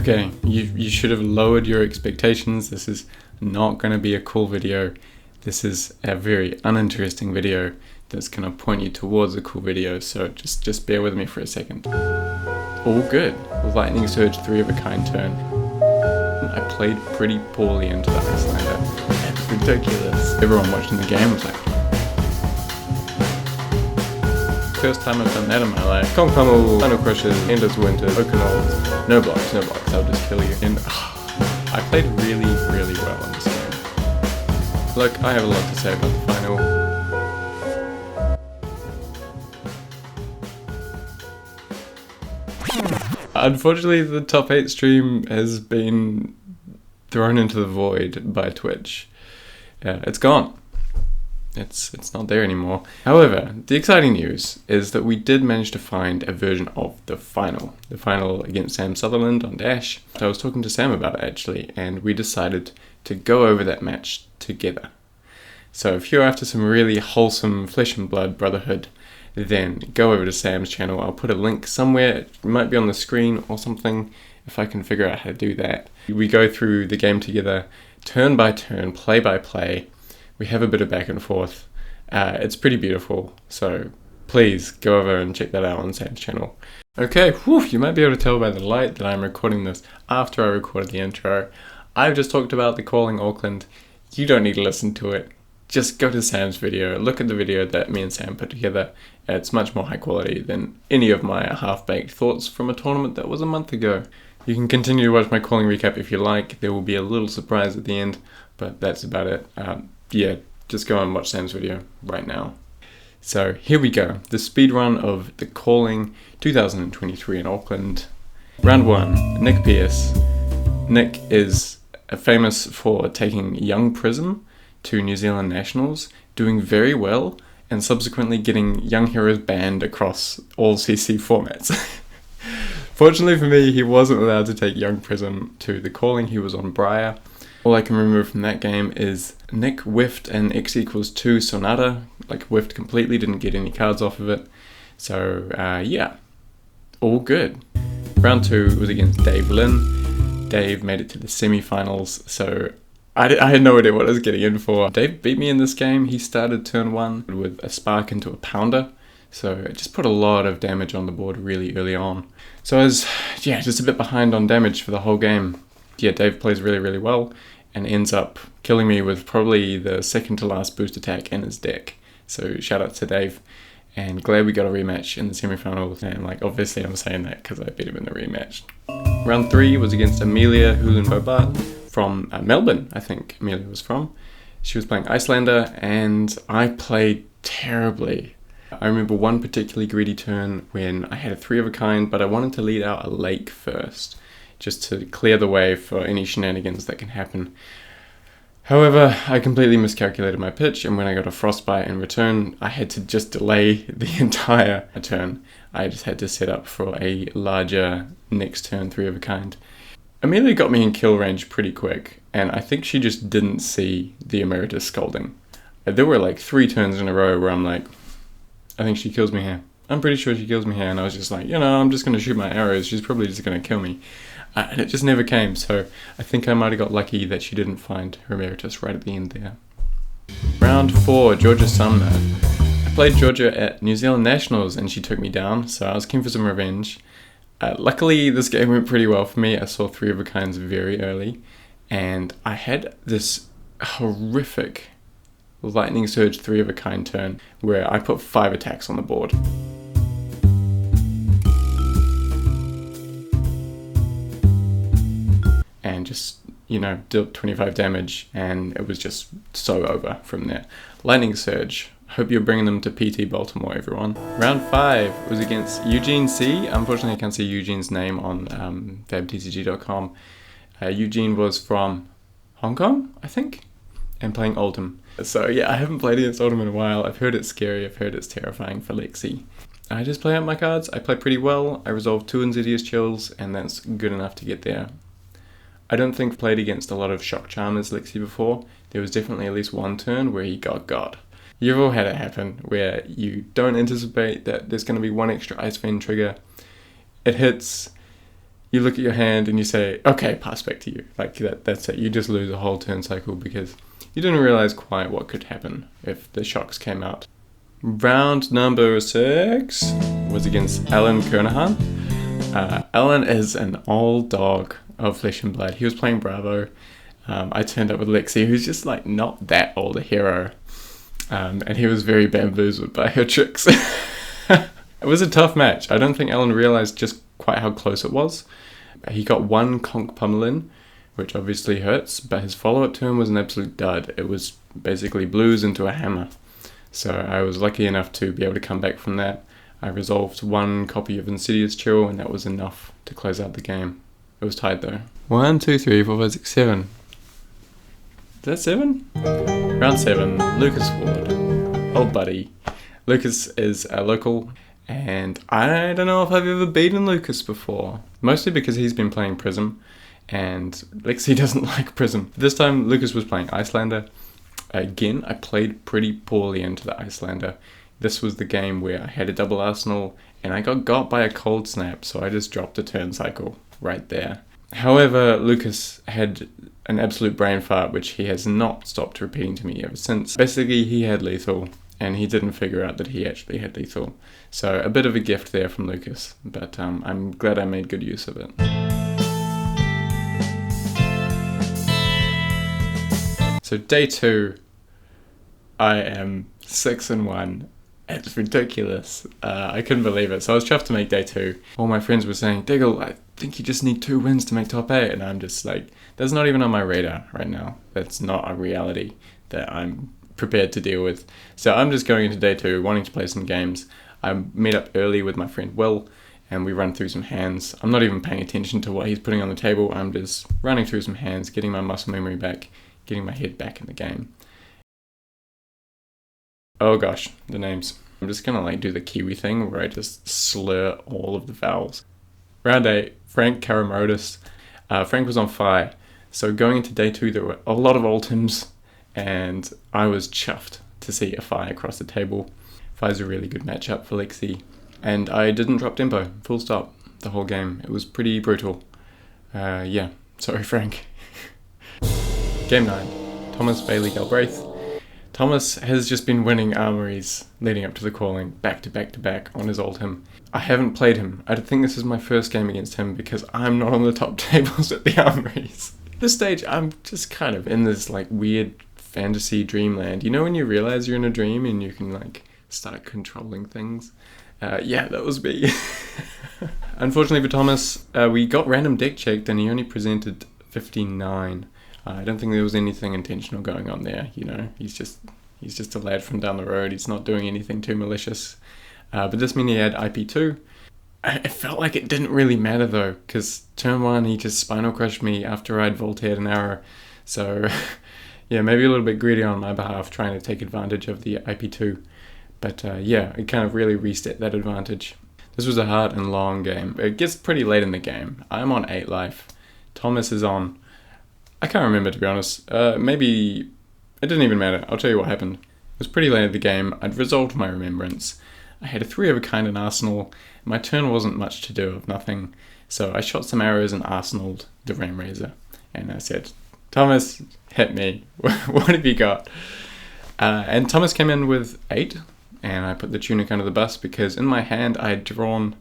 Okay, you should have lowered your expectations. This is not going to be a cool video. This is a very uninteresting video that's going to point you towards a cool video, so just bear with me for a second. All good. Lightning Surge 3 of a kind turn. I played pretty poorly into the Icelander. It's ridiculous. Everyone watching the game was like, first time I've done that in my life. Kong Pummel, Final Crushes, Endless Winter, Oakenolds, no blocks, I'll just kill you. And I played really well in this game. Look, I have a lot to say about the final. Unfortunately, the top 8 stream has been thrown into the void by Twitch. It's gone. It's not there anymore. However, the exciting news is that we did manage to find a version of the final against Sam Sutherland on Dash. I was talking to Sam about it actually, and we decided to go over that match together. So if you're after some really wholesome flesh and blood brotherhood, then go over to Sam's channel. I'll put a link somewhere. It might be on the screen or something if I can figure out how to do that. We go through the game together, turn by turn, play by play. We have a bit of back and forth. It's pretty beautiful, so please go over and check that out on Sam's channel. Okay, you might be able to tell by the light that I'm recording this after I recorded the intro. I've just talked about the Calling Auckland. You don't need to listen to it. Just go to Sam's video, look at the video that me and Sam put together. It's much more high quality than any of my half-baked thoughts from a tournament that was a month ago. You can continue to watch my Calling recap if you like. There will be a little surprise at the end, but that's about it. Yeah, just go and watch Sam's video right now. So here we go, the speedrun of the Calling 2023 in Auckland. Round 1, Nick Pearce. Nick is famous for taking Young Prism to New Zealand Nationals, doing very well, and subsequently getting Young Heroes banned across all CC formats. Fortunately for me, he wasn't allowed to take Young Prism to the Calling, he was on Briar. All I can remember from that game is Nick whiffed an X=2 Sonata, like whiffed completely, didn't get any cards off of it. So yeah, all good. Round 2 was against Dave Lin. Dave made it to the semi-finals, so I had no idea what I was getting in for. Dave beat me in this game. He started turn 1 with a spark into a pounder, so it just put a lot of damage on the board really early on. So I was, just a bit behind on damage for the whole game. Yeah, Dave plays really well and ends up killing me with probably the second to last boost attack in his deck. So shout out to Dave, and glad we got a rematch in the semi-finals. And like, obviously I'm saying that because I beat him in the rematch. Round 3 was against Ameila Hulin-Bobart from Melbourne, I think Ameila was from. She was playing Icelander and I played terribly. I remember one particularly greedy turn when I had a 3 of a kind, but I wanted to lead out a lake first, just to clear the way for any shenanigans that can happen. However, I completely miscalculated my pitch, and when I got a frostbite in return, I had to just delay the entire turn. I just had to set up for a larger next turn 3 of a kind. Ameila got me in kill range pretty quick, and I think she just didn't see the Emeritus Scolding. There were like 3 turns in a row where I'm like, I think she kills me here. I'm pretty sure she kills me here, and I was just like, I'm just going to shoot my arrows, she's probably just going to kill me. And it just never came, so I think I might have got lucky that she didn't find her Emeritus right at the end there. Round 4, Georgia Sumner. I played Georgia at New Zealand Nationals and she took me down, so I was keen for some revenge. Luckily, this game went pretty well for me. I saw 3 of a kinds very early, and I had this horrific Lightning Surge 3 of a kind turn where I put 5 attacks on the board. And just, dealt 25 damage, and it was just so over from there. Lightning Surge. Hope you're bringing them to PT Baltimore, everyone. Round 5 was against Eugene C. Unfortunately, I can't see Eugene's name on fabtcg.com. Eugene was from Hong Kong, I think, and playing Oldham. So yeah, I haven't played against Oldham in a while. I've heard it's scary, I've heard it's terrifying for Lexi. I just play out my cards. I play pretty well. I resolve 2 Insidious Chills, and that's good enough to get there. I don't think I've played against a lot of Shock Charmers Lexi before. There was definitely at least one turn where he got. You've all had it happen, where you don't anticipate that there's going to be one extra Ice Fiend trigger. It hits, you look at your hand and you say, okay, pass back to you. Like that's it. You just lose a whole turn cycle because you didn't realize quite what could happen if the shocks came out. Round number 6 was against Alan Kernohan. Alan is an old dog of flesh and blood. He was playing Bravo. I turned up with Lexi, who's just like not that old a hero. And he was very bamboozled by her tricks. It was a tough match. I don't think Alan realized just quite how close it was. He got one conk pummel in, which obviously hurts, but his follow-up turn was an absolute dud. It was basically blues into a hammer. So I was lucky enough to be able to come back from that. I resolved one copy of Insidious Chill, and that was enough to close out the game. It was tied though. 1, 2, 3, 4, 5, 6, 7. Is that 7? Round 7, Lucas Ward. Old buddy. Lucas is a local, and I don't know if I've ever beaten Lucas before. Mostly because he's been playing Prism, and Lexi doesn't like Prism. This time Lucas was playing Icelander. Again, I played pretty poorly into the Icelander. This was the game where I had a double arsenal and I got by a cold snap, so I just dropped a turn cycle right there. However, Lucas had an absolute brain fart, which he has not stopped repeating to me ever since. Basically, he had lethal and he didn't figure out that he actually had lethal. So a bit of a gift there from Lucas, but I'm glad I made good use of it. So day 2, I am 6-1. It's ridiculous. I couldn't believe it. So I was chuffed to make day 2. All my friends were saying, Diggle, I think you just need 2 wins to make top 8. And I'm just like, that's not even on my radar right now. That's not a reality that I'm prepared to deal with. So I'm just going into day 2, wanting to play some games. I meet up early with my friend Will, and we run through some hands. I'm not even paying attention to what he's putting on the table. I'm just running through some hands, getting my muscle memory back, getting my head back in the game. Oh gosh, the names. I'm just gonna like do the Kiwi thing where I just slur all of the vowels. Round 8, Frank Karamaroudis. Frank was on Phi. So going into day 2, there were a lot of ultims, and I was chuffed to see a Phi across the table. Phi's a really good matchup for Lexi. And I didn't drop tempo, full stop, the whole game. It was pretty brutal. Yeah, sorry Frank. Game 9, Thomas Bailey Galbraith. Thomas has just been winning armories leading up to the calling, back to back to back on his ultim. I haven't played him. I think this is my first game against him because I'm not on the top tables at the armories. At this stage, I'm just kind of in this like weird fantasy dreamland. You know when you realize you're in a dream and you can like start controlling things? Yeah, that was me. Unfortunately for Thomas, we got random deck checked and he only presented 59. I don't think there was anything intentional going on there, you know. He's just a lad from down the road. He's not doing anything too malicious. But this meant he had IP2. It felt like it didn't really matter though, because turn 1 he just spinal crushed me after I'd voltated an arrow. So yeah, maybe a little bit greedy on my behalf, trying to take advantage of the IP2. But yeah, it kind of really reset that advantage. This was a hard and long game. It gets pretty late in the game. I'm on 8 life. Thomas is on... I can't remember, to be honest. Maybe it didn't even matter. I'll tell you what happened. It was pretty late in the game. I'd resolved my remembrance. I had a 3 of a kind in arsenal. My turn wasn't much to do of nothing. So I shot some arrows and arsenaled the Ram Razor. And I said, Thomas, hit me. What have you got? And Thomas came in with 8. And I put the tunic under the bus because in my hand I had drawn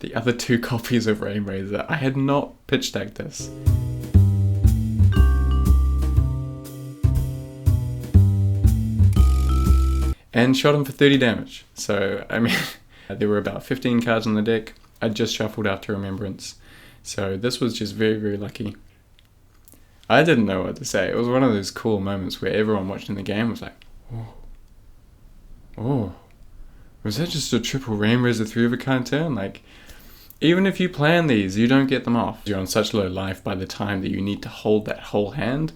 the other 2 copies of Ram Razor. I had not pitch decked this. And shot him for 30 damage. So, I mean, there were about 15 cards on the deck. I just shuffled after Remembrance. So this was just very, very lucky. I didn't know what to say. It was one of those cool moments where everyone watching the game was like, oh, was that just a triple Ram Razor 3 of a kind turn? Like, even if you plan these, you don't get them off. You're on such low life by the time that you need to hold that whole hand.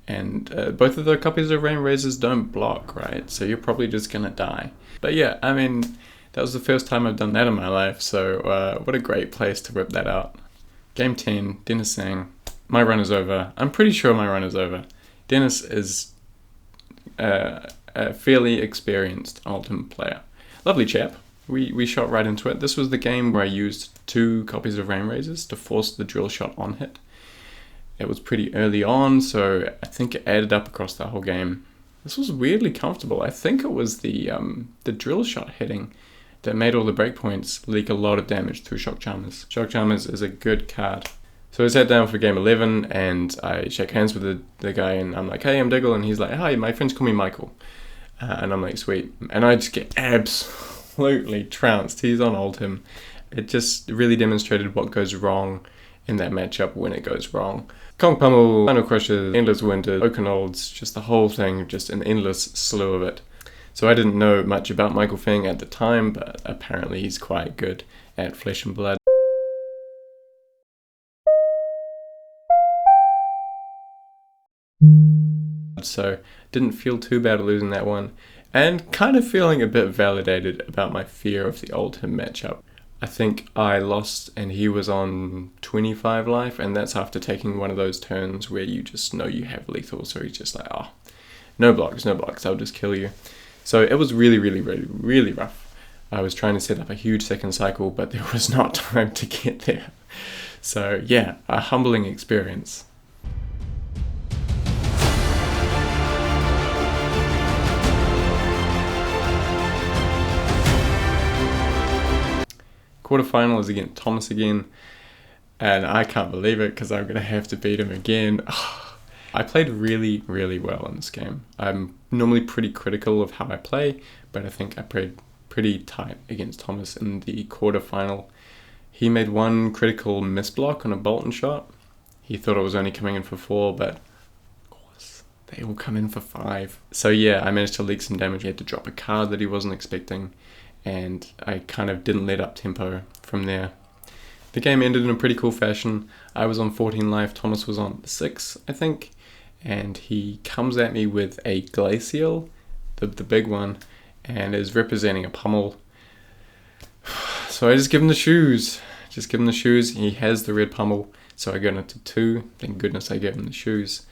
And both of the copies of Ram Razors don't block, right? So you're probably just gonna die. But yeah, I mean, that was the first time I've done that in my life, so what a great place to rip that out. Game 10, Dennis Zhang. My run is over. I'm pretty sure my run is over. Dennis is a fairly experienced Ultimate player. Lovely chap. We shot right into it. This was the game where I used 2 copies of Rain Razors to force the drill shot on hit. It was pretty early on, so I think it added up across the whole game. This was weirdly comfortable. I think it was the drill shot hitting that made all the breakpoints leak a lot of damage through Shock Charmers. Shock Charmers is a good card. So I sat down for game 11 and I shake hands with the guy and I'm like, hey, I'm Diggle, and he's like, hi, my friends call me Michael. And I'm like, sweet. And I just get absolutely trounced. He's on Oldhim. It just really demonstrated what goes wrong in that matchup when it goes wrong. Kong Pummel, Final Crushes, Endless Winter, Oakenolds, just the whole thing, just an endless slew of it. So I didn't know much about Michael Feng at the time, but apparently he's quite good at Flesh and Blood. So didn't feel too bad losing that one, and kind of feeling a bit validated about my fear of the Oldhim matchup. I think I lost and he was on 25 life, and that's after taking one of those turns where you just know you have lethal, so he's just like, oh, no blocks, I'll just kill you. So it was really rough. I was trying to set up a huge second cycle, but there was not time to get there. So yeah, a humbling experience. Quarterfinal is against Thomas again, and I can't believe it because I'm going to have to beat him again. I played really well in this game. I'm normally pretty critical of how I play, but I think I played pretty tight against Thomas in the quarterfinal. He made one critical misblock on a Bolton shot. He thought it was only coming in for 4, but of course they all come in for 5. So yeah, I managed to leak some damage. He had to drop a card that he wasn't expecting, and I kind of didn't let up tempo from there. The game ended in a pretty cool fashion. I was on 14 life, Thomas was on 6, I think, and he comes at me with a Glacial, the big one, and is representing a pummel. So I just give him the shoes. He has the red pummel, so I go into 2. Thank goodness I gave him the shoes.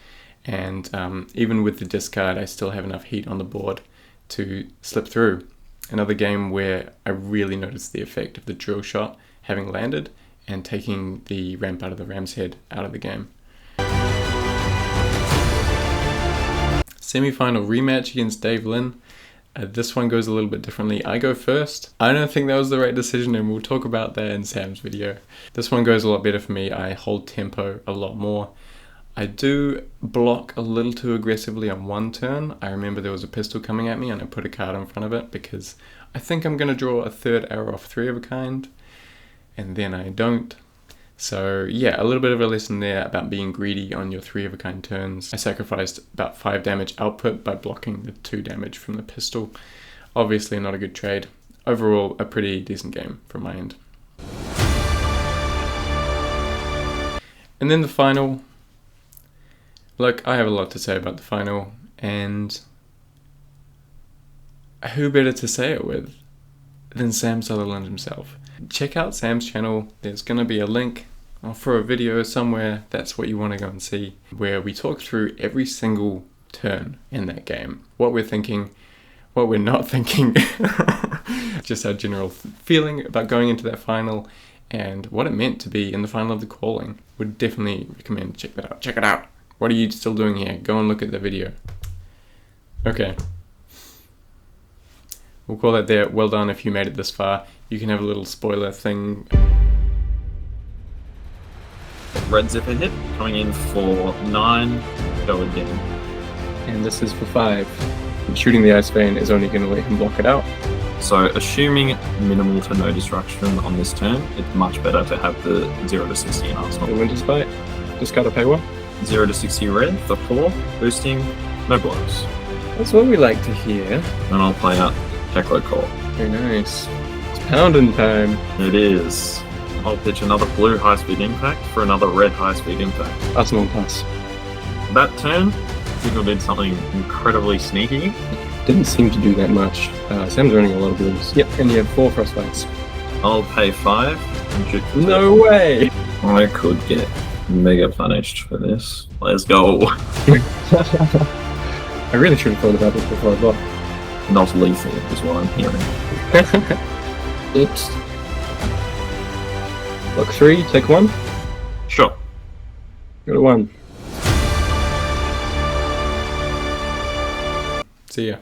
And even with the discard, I still have enough heat on the board to slip through. Another game where I really noticed the effect of the drill shot having landed and taking the ramp out of the ram's head out of the game. Semi-final rematch against Dave Lynn. This one goes a little bit differently. I go first. I don't think that was the right decision, and we'll talk about that in Sam's video. This one goes a lot better for me. I hold tempo a lot more. I do block a little too aggressively on one turn. I remember there was a pistol coming at me and I put a card in front of it because I think I'm going to draw a 3rd arrow off 3 of a kind, and then I don't. So yeah, a little bit of a lesson there about being greedy on your 3 of a kind turns. I sacrificed about 5 damage output by blocking the 2 damage from the pistol. Obviously not a good trade. Overall, a pretty decent game from my end. And then the final. Look, I have a lot to say about the final, and who better to say it with than Sam Sutherland himself. Check out Sam's channel. There's going to be a link for a video somewhere. That's what you want to go and see, where we talk through every single turn in that game. What we're thinking, what we're not thinking, just our general feeling about going into that final, and what it meant to be in the final of the Calling. Would definitely recommend check that out. Check it out. What are you still doing here? Go and look at the video. Okay. We'll call that there. Well done if you made it this far. You can have a little spoiler thing. Red zipper hit, coming in for 9, go again. And this is for 5. And shooting the Ice Vein is only going to let him block it out. So assuming minimal to no destruction on this turn, it's much better to have the 0 to 60 in Arsenal. The Winter's Bite. Discard a pay one. 0 to 60 red for 4, boosting, no blocks. That's what we like to hear. And I'll play out Heckler Core. Very nice. It's pounding time. It is. I'll pitch another blue high-speed impact for another red high-speed impact. Arsenal pass. That turn, Diggle did something incredibly sneaky. Didn't seem to do that much. Sam's running a lot of blues. Yep, and you have 4 frostbites. I'll pay 5 and shoot. No way! I could get mega punished for this. Let's go. I really should have thought about this before I bought. Not lethal is what I'm hearing. Next. Block 3, take 1. Sure. Go to 1. See ya.